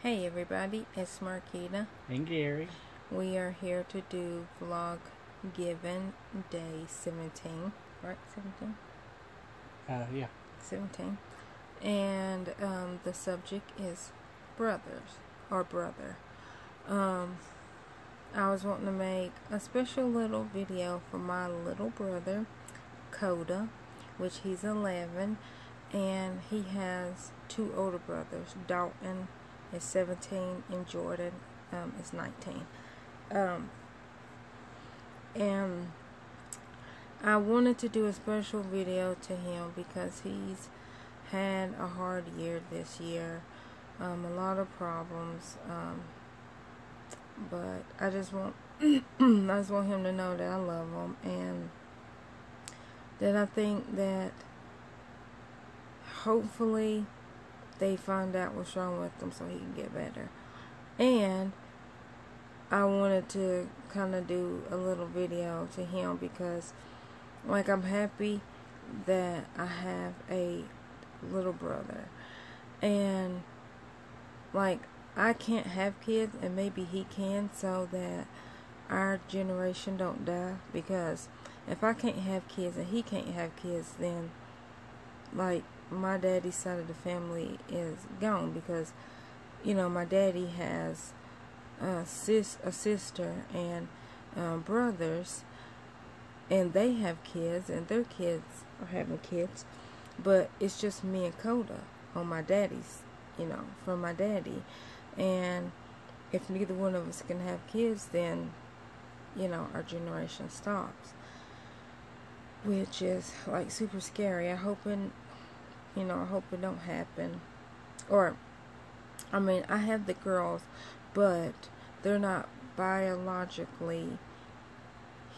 Hey everybody, it's Marquita and Gary. We are here to do Vloggiving day 17, right? 17? Yeah. 17. And the subject is brothers, or brother. I was wanting to make a special little video for my little brother, Koda, which he's 11, and he has two older brothers. Dalton is 17 and Jordan is 19. And I wanted to do a special video to him because he's had a hard year this year, a lot of problems, but I just want I just want him to know that I love him, and that I think that hopefully they find out what's wrong with him so he can get better. And I wanted to kind of do a little video to him because, like, I'm happy that I have a little brother, and like, I can't have kids and maybe he can, so that our generation don't die. Because if I can't have kids and he can't have kids, then like my daddy's side of the family is gone, because my daddy has a sister and brothers, and they have kids, and their kids are having kids, but it's just me and Koda on my daddy's, from my daddy. And if neither one of us can have kids, then our generation stops, which is like super scary. I hope it don't happen. Or, I mean, I have the girls, but they're not biologically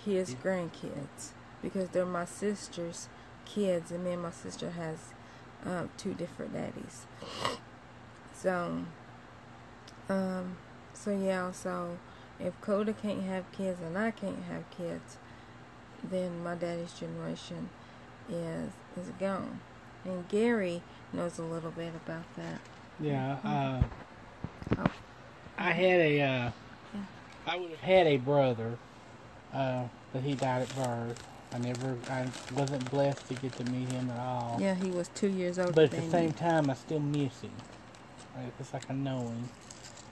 his grandkids, because they're my sister's kids, and me and my sister has two different daddies. So so if Koda can't have kids and I can't have kids, then my daddy's generation is gone. And Gary knows a little bit about that. Yeah. I would have had a brother, but he died at birth. I wasn't blessed to get to meet him at all. Yeah, he was 2 years older But at than the same you. time, I still miss him. It's like I know him.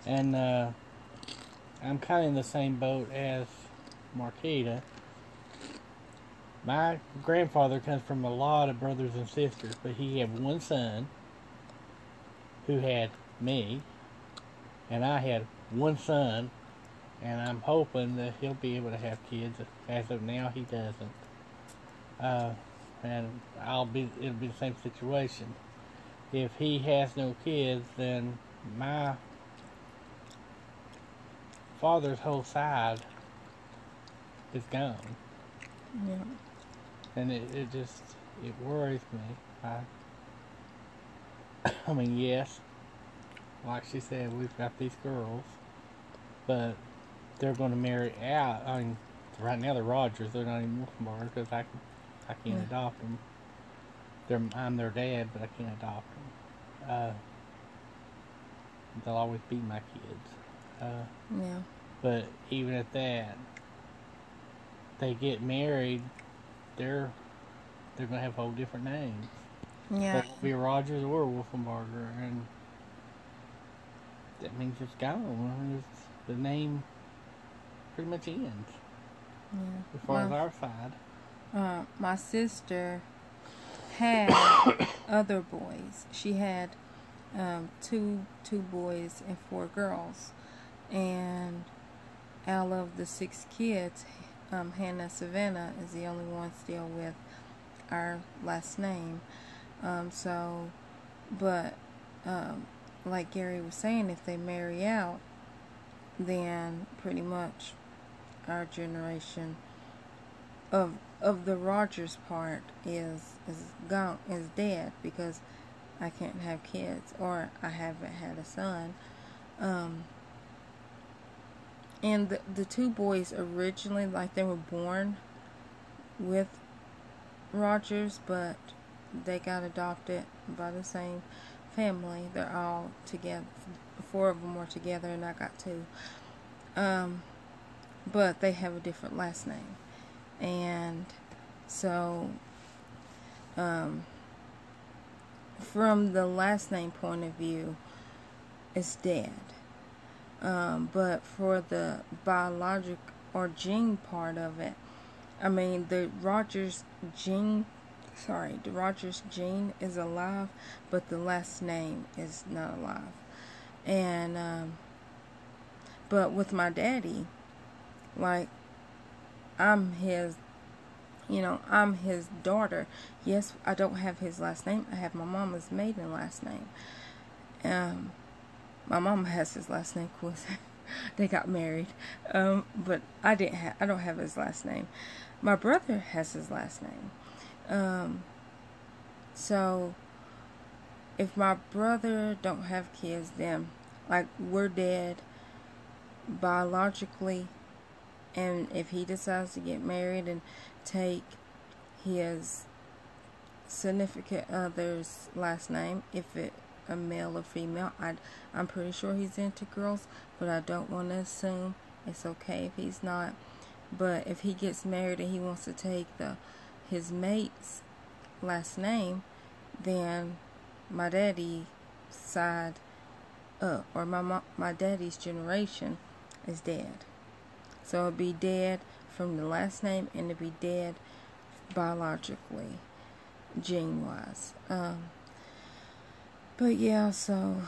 And I'm kind of in the same boat as Marquita. My grandfather comes from a lot of brothers and sisters, but he had one son who had me, and I had one son, and I'm hoping that he'll be able to have kids. As of now, he doesn't. And it'll be the same situation. If he has no kids, then my father's whole side is gone. Yeah. And it worries me. I mean, yes, like she said, we've got these girls, but they're going to marry out. I mean, right now they're Rogers. They're not even Wolfenbarger, because I can't adopt them. I'm their dad, but I can't adopt them. They'll always be my kids. But even at that, they get married, they're going to have whole different names. Yeah. They won't be Rogers or Wolfenbarger, and that means it's gone. The name pretty much ends. Yeah. As far as our side. My sister had other boys. She had two boys and 4 girls, and out of the 6 kids, Hannah Savannah is the only one still with our last name. Like Gary was saying, if they marry out, then pretty much our generation of the Rogers part is gone, is dead, because I can't have kids, or I haven't had a son. And the 2 boys originally, like, they were born with Rogers, but they got adopted by the same family. They're all together. 4 of them were together, and I got 2. But they have a different last name. And so, from the last name point of view, it's Dad. But for the biologic or gene part of it, I mean, the Rogers gene is alive, but the last name is not alive. And, but with my daddy, like, I'm his daughter. Yes, I don't have his last name. I have my mama's maiden last name. My mama has his last name, of course. They got married. But I don't have his last name. My brother has his last name. So if my brother don't have kids, then like we're dead biologically, and if he decides to get married and take his significant other's last name, if it a male or female, I'm pretty sure he's into girls, but I don't want to assume. It's okay if he's not. But if he gets married and he wants to take his mate's last name, then my daddy's side or my daddy's generation is dead. So it'd be dead from the last name, and it'd be dead biologically, gene-wise. But yeah, so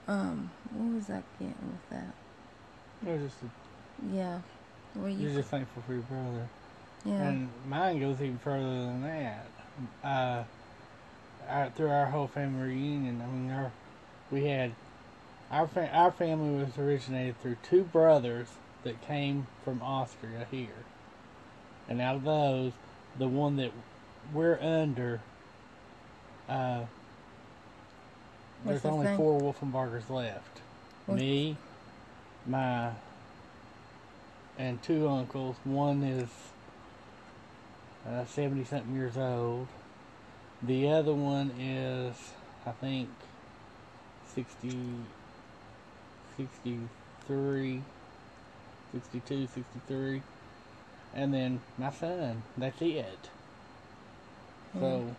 what was I getting with that? It was just yeah. Well, you're just thankful for your brother. Yeah. And mine goes even further than that. Through our whole family reunion, I mean, we had our family was originated through 2 brothers that came from Austria here, and out of those, the one that we're under, there's only 4 Wolfenbargers left. Me, and 2 uncles. One is 70-something years old. The other one is, I think, 63, 62, 63. And then my son. That's it. So,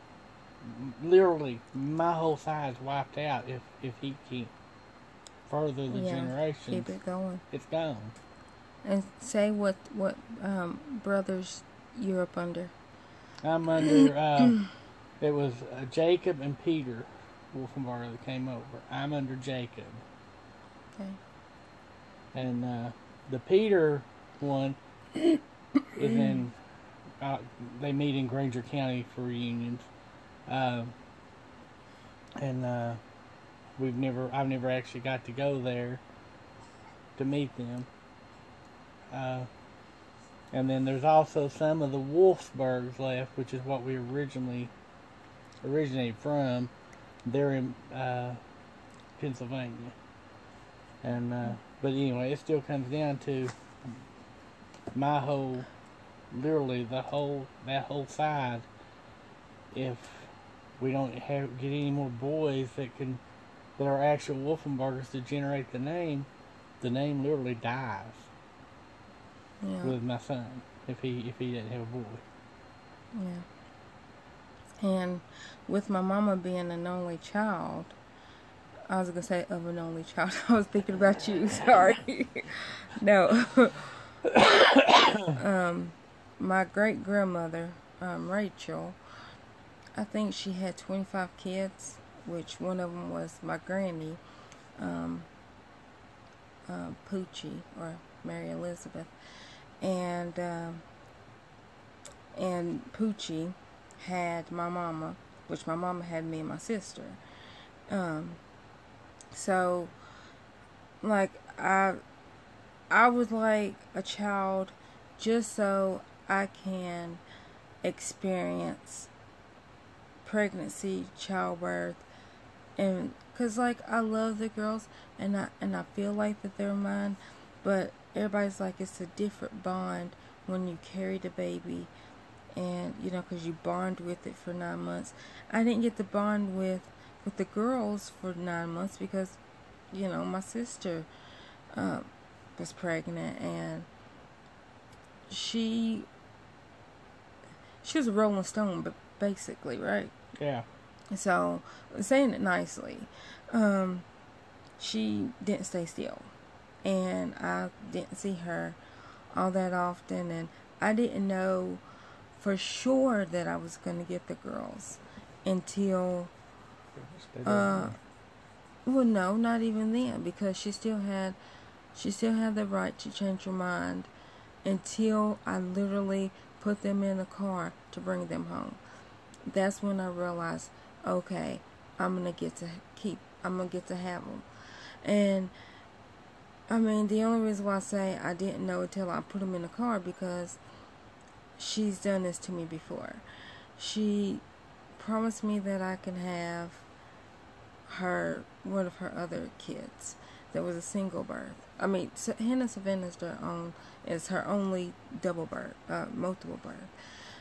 literally, my whole side's wiped out if he can't further the generations. Keep it going. It's gone. And say what brothers you're up under. I'm under, it was Jacob and Peter Wolfenbarger that came over. I'm under Jacob. Okay. And the Peter one is in, they meet in Granger County for reunions. I've never actually got to go there to meet them. And then there's also some of the Wolfsburgs left, which is what we originated from. They're in Pennsylvania. And but anyway, it still comes down to my whole, literally that whole side. If we don't get any more boys that are actual Wolfenbargers to generate the name literally dies. Yeah. With my son, if he didn't have a boy. Yeah. And with my mama being an only child, I was gonna say of an only child. I was thinking about you. Sorry. No. My great grandmother, Rachel, I think she had 25 kids, which one of them was my granny, Poochie, or Mary Elizabeth. And Poochie had my mama, which my mama had me and my sister. So, like, I was like a child just so I can experience pregnancy, childbirth, and because, like, I love the girls, and I feel like that they're mine, but everybody's like, it's a different bond when you carry the baby, and because you bond with it for 9 months. I didn't get the bond with with the girls for 9 months because, you know, my sister was pregnant, and she was a rolling stone, but basically, right? Yeah. So, saying it nicely, she didn't stay still, and I didn't see her all that often, and I didn't know for sure that I was going to get the girls until, well, no, not even then, because she still had the right to change her mind until I literally put them in a car to bring them home. That's when I realized, okay, I'm gonna get to have them. And I mean, the only reason why I say I didn't know until I put them in the car, because she's done this to me before. She promised me that I can have one of her other kids that was a single birth. I mean, Hannah Savannah's is her only double birth, multiple birth.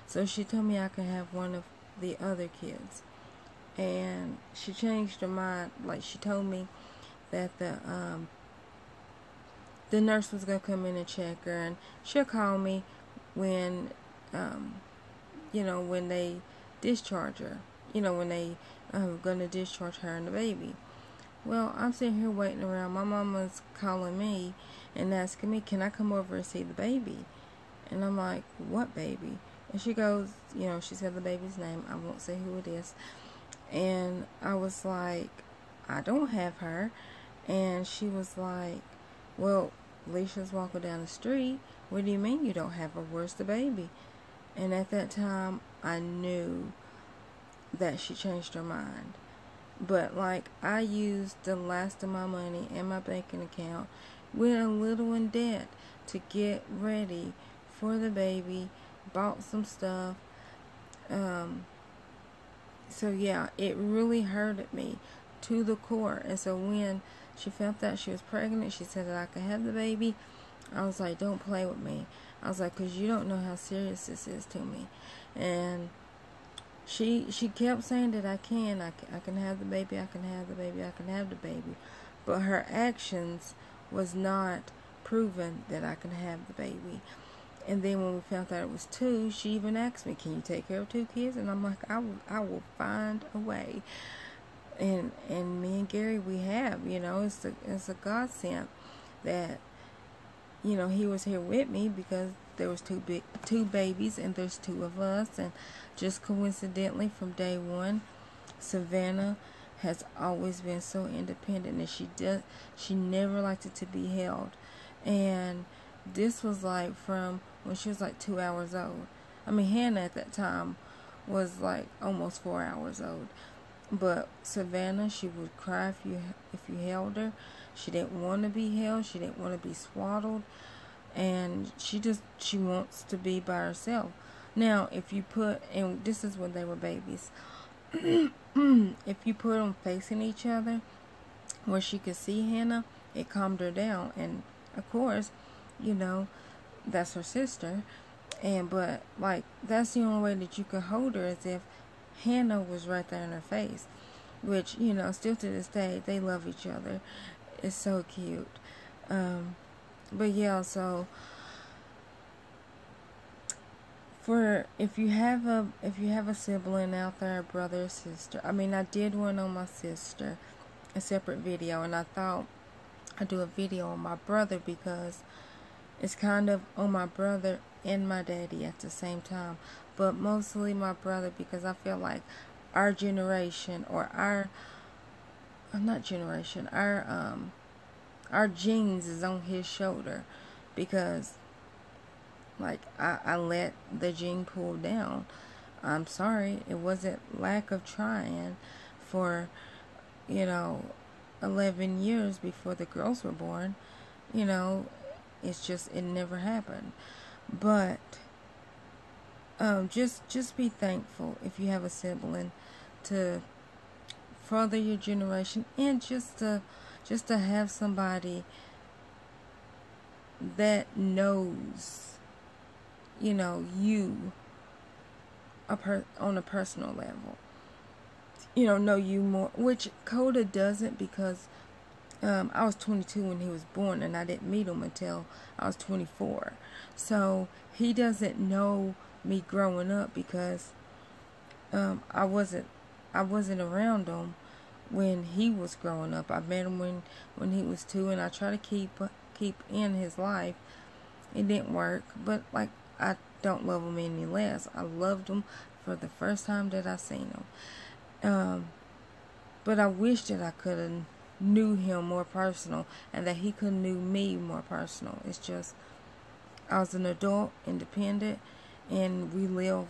So she told me I could have one of the other kids, and she changed her mind. Like, she told me that the nurse was gonna come in and check her, and she'll call me when when they discharge her. When they gonna discharge her and the baby. Well, I'm sitting here waiting around. My mama's calling me and asking me, can I come over and see the baby? And I'm like, what baby? And she goes, she said the baby's name. I won't say who it is. And I was like, I don't have her. And she was like, well, Alicia's walking down the street. What do you mean you don't have her? Where's the baby? And at that time, I knew that she changed her mind. But, like, I used the last of my money in my banking account, went a little in debt to get ready for the baby, bought some stuff. So, yeah, it really hurted me to the core. And so when she found out she was pregnant, she said that I could have the baby. I was like, don't play with me. I was like, because you don't know how serious this is to me. And she kept saying that I can have the baby, I can have the baby, I can have the baby. But her actions was not proven that I can have the baby. And then when we found out it was 2, she even asked me, can you take care of 2 kids? And I'm like, I will find a way. And me and Gary, we have, it's a godsend that, he was here with me, because there was 2 babies, and there's 2 of us. And just coincidentally, from day one, Savannah has always been so independent, and she never liked it to be held. And this was like from when she was like 2 hours old. I mean, Hannah at that time was like almost 4 hours old. But Savannah, she would cry if you held her. She didn't want to be held. She didn't want to be swaddled. And she wants to be by herself. Now, and this is when they were babies, if you put them facing each other where she could see Hannah, it calmed her down. And of course, that's her sister. But like, that's the only way that you could hold her, is if Hannah was right there in her face. Which, still to this day, they love each other. It's so cute. But yeah, so if you have a sibling out there, a brother or sister. I mean, I did one on my sister, a separate video, and I thought I'd do a video on my brother, because it's kind of on my brother and my daddy at the same time. But mostly my brother, because I feel like our generation, or our genes is on his shoulder, because like I let the gene pool down. I'm sorry, it wasn't lack of trying for 11 years before the girls were born. It's just, it never happened. But just be thankful if you have a sibling, to further your generation, and just to have somebody that knows you on a personal level. know you more, which Koda doesn't, because I was 22 when he was born, and I didn't meet him until I was 24. So he doesn't know me growing up because I wasn't around him when he was growing up. I met him when he was 2, and I try to keep in his life. It didn't work, but like, I don't love him any less. I loved him for the first time that I seen him. But I wish that I could have knew him more personal, and that he could have knew me more personal. It's just, I was an adult, independent, and we live,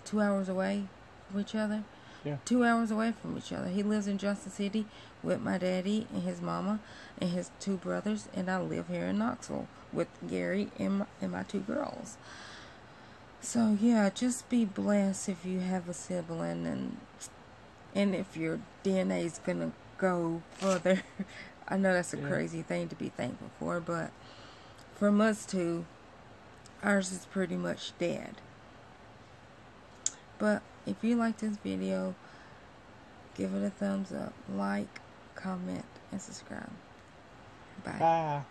2 hours away from each other? Yeah. 2 hours away from each other. He lives in Johnson City with my daddy and his mama and his 2 brothers, and I live here in Knoxville with Gary and my 2 girls. So yeah, just be blessed if you have a sibling, and if your DNA is gonna go further. I know that's a crazy thing to be thankful for, but from us 2, ours is pretty much dead. But if you like this video, give it a thumbs up, like, comment, and subscribe. Bye. Bye.